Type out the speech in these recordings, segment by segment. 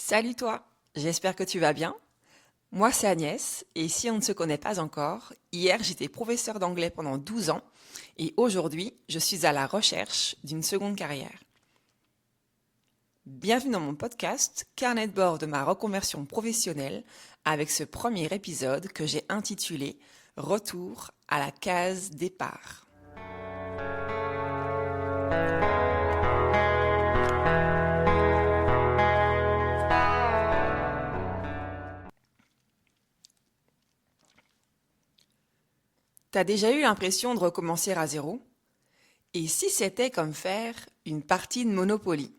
Salut toi, j'espère que tu vas bien. Moi c'est Agnès et si on ne se connaît pas encore, hier j'étais professeure d'anglais pendant 12 ans et aujourd'hui je suis à la recherche d'une seconde carrière. Bienvenue dans mon podcast Carnet de bord de ma reconversion professionnelle avec ce premier épisode que j'ai intitulé Retour à la case départ. T'as déjà eu l'impression de recommencer à zéro? Et si c'était comme faire une partie de Monopoly?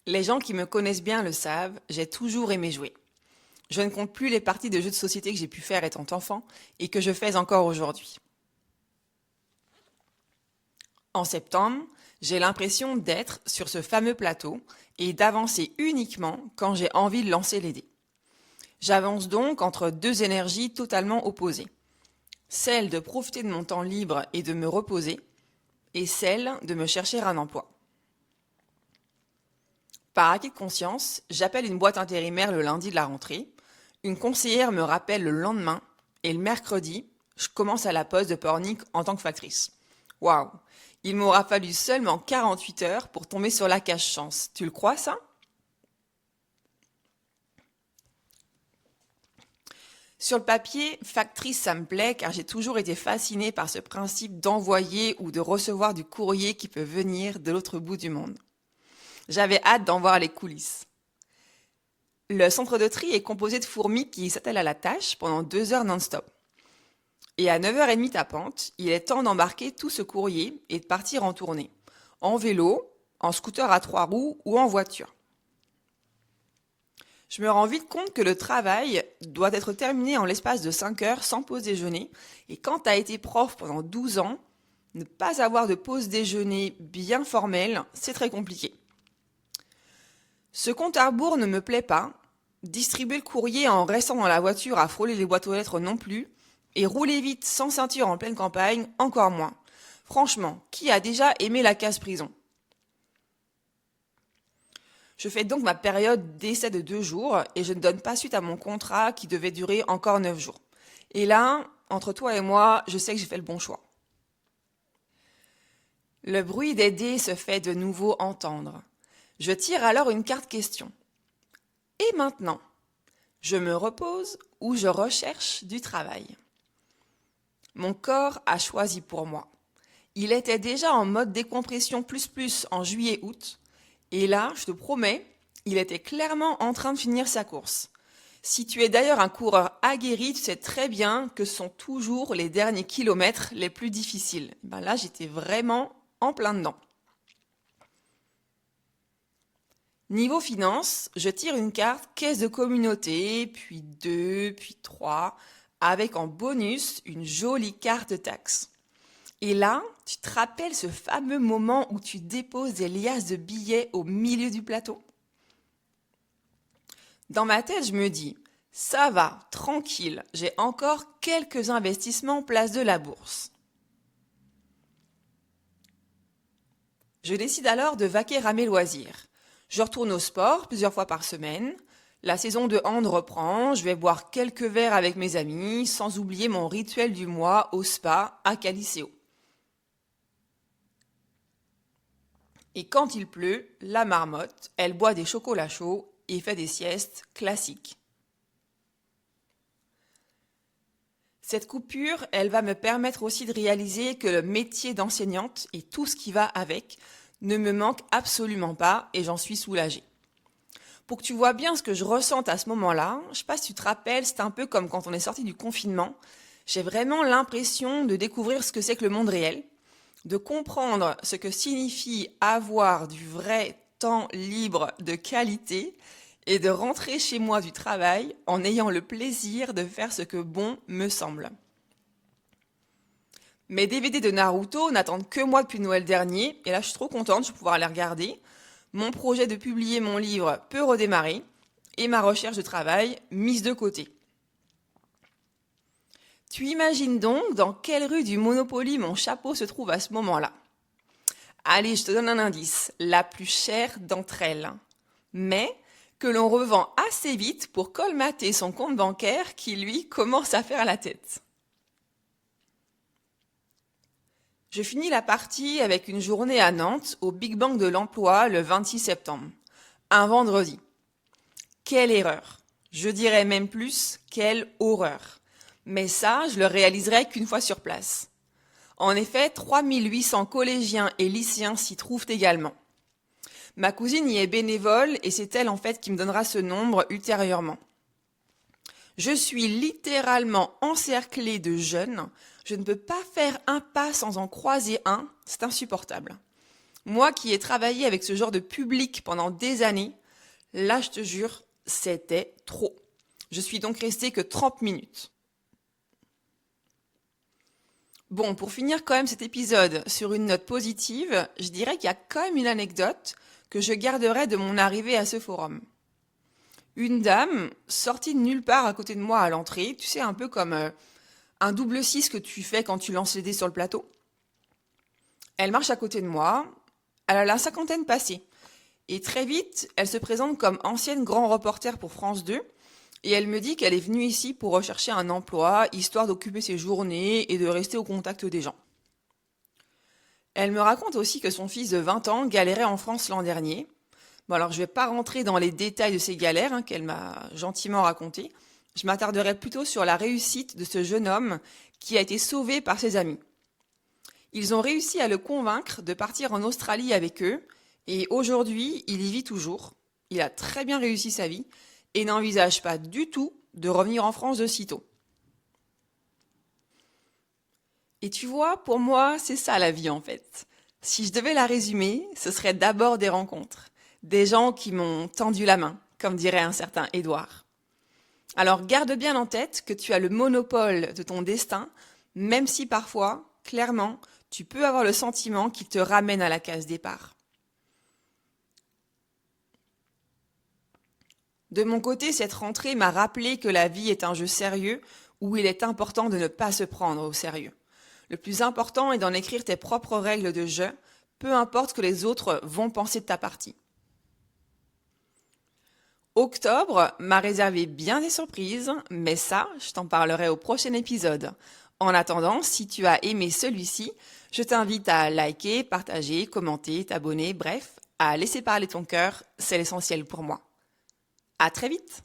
Les gens qui me connaissent bien le savent, j'ai toujours aimé jouer. Je ne compte plus les parties de jeux de société que j'ai pu faire étant enfant et que je fais encore aujourd'hui. En septembre, j'ai l'impression d'être sur ce fameux plateau et d'avancer uniquement quand j'ai envie de lancer les dés. J'avance donc entre deux énergies totalement opposées. Celle de profiter de mon temps libre et de me reposer, et celle de me chercher un emploi. Par acquis de conscience, j'appelle une boîte intérimaire le lundi de la rentrée, une conseillère me rappelle le lendemain, et le mercredi, je commence à la poste de Pornic en tant que factrice. Waouh! Il m'aura fallu seulement 48 heures pour tomber sur la case chance. Tu le crois ça? Sur le papier, factrice, ça me plaît car j'ai toujours été fascinée par ce principe d'envoyer ou de recevoir du courrier qui peut venir de l'autre bout du monde. J'avais hâte d'en voir les coulisses. Le centre de tri est composé de fourmis qui s'attellent à la tâche pendant 2 heures non-stop. Et à 9h30 tapante, il est temps d'embarquer tout ce courrier et de partir en tournée. En vélo, en scooter à 3 roues ou en voiture. Je me rends vite compte que le travail doit être terminé en l'espace de 5 heures sans pause déjeuner. Et quand tu as été prof pendant 12 ans, ne pas avoir de pause déjeuner bien formelle, c'est très compliqué. Ce compte à rebours ne me plaît pas. Distribuer le courrier en restant dans la voiture à frôler les boîtes aux lettres non plus. Et rouler vite sans ceinture en pleine campagne, encore moins. Franchement, qui a déjà aimé la case prison ? Je fais donc ma période d'essai de 2 jours et je ne donne pas suite à mon contrat qui devait durer encore 9 jours. Et là, entre toi et moi, je sais que j'ai fait le bon choix. Le bruit des dés se fait de nouveau entendre. Je tire alors une carte question. Et maintenant, je me repose ou je recherche du travail ? Mon corps a choisi pour moi. Il était déjà en mode décompression plus en juillet-août. Et là, je te promets, il était clairement en train de finir sa course. Si tu es d'ailleurs un coureur aguerri, tu sais très bien que ce sont toujours les derniers kilomètres les plus difficiles. Là, j'étais vraiment en plein dedans. Niveau finance, je tire une carte caisse de communauté, puis 2, puis 3, avec en bonus une jolie carte taxe. Et là, tu te rappelles ce fameux moment où tu déposes des liasses de billets au milieu du plateau ? Dans ma tête, je me dis, ça va, tranquille, j'ai encore quelques investissements place de la bourse. Je décide alors de vaquer à mes loisirs. Je retourne au sport plusieurs fois par semaine. La saison de hand reprend, je vais boire quelques verres avec mes amis, sans oublier mon rituel du mois au spa à Caliceo. Et quand il pleut, la marmotte, elle boit des chocolats chauds et fait des siestes classiques. Cette coupure, elle va me permettre aussi de réaliser que le métier d'enseignante et tout ce qui va avec ne me manque absolument pas et j'en suis soulagée. Pour que tu vois bien ce que je ressens à ce moment-là, je ne sais pas si tu te rappelles, c'est un peu comme quand on est sorti du confinement. J'ai vraiment l'impression de découvrir ce que c'est que le monde réel, de comprendre ce que signifie avoir du vrai temps libre de qualité et de rentrer chez moi du travail en ayant le plaisir de faire ce que bon me semble. Mes DVD de Naruto n'attendent que moi depuis Noël dernier, et là je suis trop contente, je vais pouvoir les regarder. Mon projet de publier mon livre peut redémarrer, et ma recherche de travail mise de côté. Tu imagines donc dans quelle rue du Monopoly mon chapeau se trouve à ce moment-là ? Allez, je te donne un indice, la plus chère d'entre elles. mais que l'on revend assez vite pour colmater son compte bancaire qui, lui, commence à faire la tête. Je finis la partie avec une journée à Nantes au Big Bang de l'Emploi le 26 septembre, un vendredi. Quelle erreur! Je dirais même plus, quelle horreur! Mais ça, je le réaliserai qu'une fois sur place. En effet, 3800 collégiens et lycéens s'y trouvent également. Ma cousine y est bénévole et c'est elle en fait qui me donnera ce nombre ultérieurement. Je suis littéralement encerclée de jeunes. Je ne peux pas faire un pas sans en croiser un. C'est insupportable. Moi qui ai travaillé avec ce genre de public pendant des années, là je te jure, c'était trop. Je suis donc restée que 30 minutes. Bon, pour finir quand même cet épisode sur une note positive, je dirais qu'il y a quand même une anecdote que je garderai de mon arrivée à ce forum. Une dame, sortie de nulle part à côté de moi à l'entrée, tu sais, un peu comme un double 6 que tu fais quand tu lances les dés sur le plateau. Elle marche à côté de moi, elle a la cinquantaine passée. Et très vite, elle se présente comme ancienne grand reporter pour France 2, et elle me dit qu'elle est venue ici pour rechercher un emploi, histoire d'occuper ses journées et de rester au contact des gens. Elle me raconte aussi que son fils de 20 ans galérait en France l'an dernier. Bon, alors je vais pas rentrer dans les détails de ces galères qu'elle m'a gentiment racontées. Je m'attarderai plutôt sur la réussite de ce jeune homme qui a été sauvé par ses amis. Ils ont réussi à le convaincre de partir en Australie avec eux et aujourd'hui, il y vit toujours. Il a très bien réussi sa vie et n'envisage pas du tout de revenir en France de sitôt. Et tu vois, pour moi, c'est ça la vie en fait. Si je devais la résumer, ce serait d'abord des rencontres. Des gens qui m'ont tendu la main, comme dirait un certain Édouard. Alors garde bien en tête que tu as le monopole de ton destin, même si parfois, clairement, tu peux avoir le sentiment qu'il te ramène à la case départ. De mon côté, cette rentrée m'a rappelé que la vie est un jeu sérieux où il est important de ne pas se prendre au sérieux. Le plus important est d'en écrire tes propres règles de jeu, peu importe ce que les autres vont penser de ta partie. Octobre m'a réservé bien des surprises, mais ça, je t'en parlerai au prochain épisode. En attendant, si tu as aimé celui-ci, je t'invite à liker, partager, commenter, t'abonner, bref, à laisser parler ton cœur, c'est l'essentiel pour moi. À très vite!